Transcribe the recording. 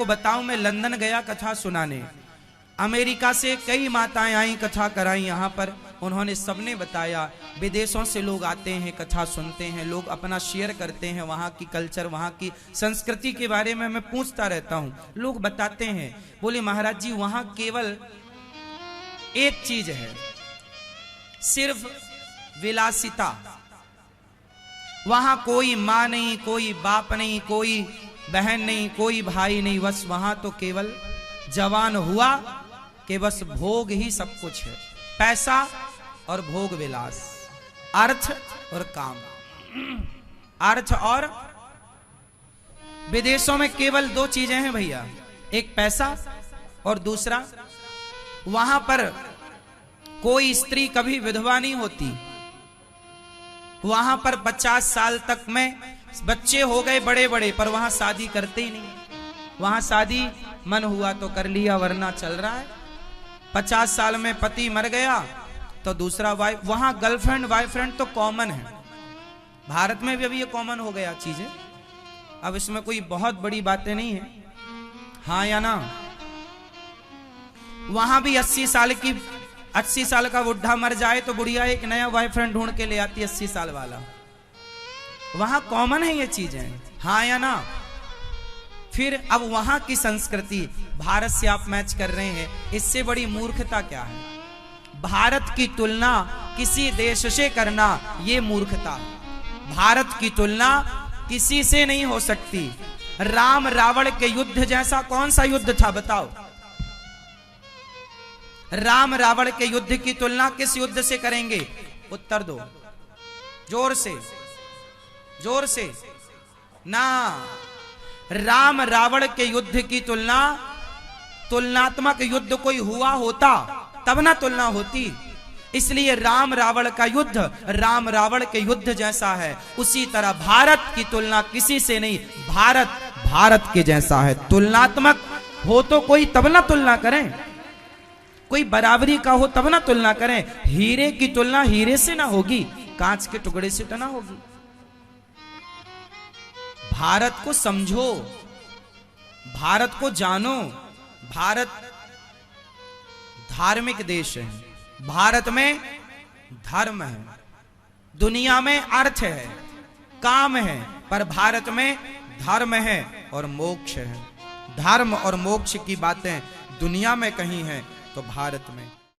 आपको बताऊं, मैं लंदन गया कथा सुनाने, अमेरिका से कई माताएं आई कथा कराई यहाँ पर, उन्होंने सबने बताया। विदेशों से लोग आते हैं, कथा सुनते हैं, लोग अपना शेयर करते हैं, वहाँ की कल्चर, वहाँ की संस्कृति के बारे में मैं पूछता रहता हूँ। लोग बताते हैं, बोले महाराज जी वहाँ केवल एक चीज है, सिर्फ विलासिता। वहां कोई माँ नहीं, कोई बाप नहीं, कोई बहन नहीं, कोई भाई नहीं, बस वहां तो केवल जवान हुआ कि बस भोग ही सब कुछ है, पैसा और भोग विलास, अर्थ और काम, अर्थ और। विदेशों में केवल दो चीजें हैं भैया, एक पैसा और दूसरा, वहां पर कोई स्त्री कभी विधवा नहीं होती। वहां पर 50 साल तक में बच्चे हो गए बड़े बड़े, पर वहां शादी करते ही नहीं। वहां शादी मन हुआ तो कर लिया, वरना चल रहा है। 50 साल में पति मर गया तो दूसरा वाइफ, वहां गर्लफ्रेंड बॉयफ्रेंड तो कॉमन है। भारत में भी अभी ये कॉमन हो गया चीजें, अब इसमें कोई बहुत बड़ी बातें नहीं है, हाँ या ना। वहां भी 80 साल का बुढ़ा मर जाए तो बुढ़िया एक नया बॉयफ्रेंड ढूंढ के ले आती है 80 साल वाला। वहां कॉमन है ये चीजें, हाँ या ना। फिर अब वहां की संस्कृति भारत से आप मैच कर रहे हैं, इससे बड़ी मूर्खता क्या है। भारत की तुलना किसी देश से करना ये मूर्खता। भारत की तुलना किसी से नहीं हो सकती। राम रावण के युद्ध जैसा कौन सा युद्ध था बताओ। राम रावण के युद्ध की तुलना किस युद्ध से करेंगे, उत्तर दो जोर से, जोर से ना। राम रावण के युद्ध की तुलना, तुलनात्मक युद्ध कोई हुआ होता तब ना तुलना होती। इसलिए राम रावण का युद्ध राम रावण के युद्ध जैसा है। उसी तरह भारत की तुलना किसी से नहीं, भारत भारत के जैसा है। तुलनात्मक हो तो कोई तब ना तुलना करें, कोई बराबरी का हो तब ना तुलना करें। हीरे की तुलना हीरे से ना होगी, कांच के टुकड़े से तो ना होगी। भारत को समझो, भारत को जानो। भारत धार्मिक देश है, भारत में धर्म है, दुनिया में अर्थ है, काम है, पर भारत में धर्म है और मोक्ष है। धर्म और मोक्ष की बातें दुनिया में कहीं हैं तो भारत में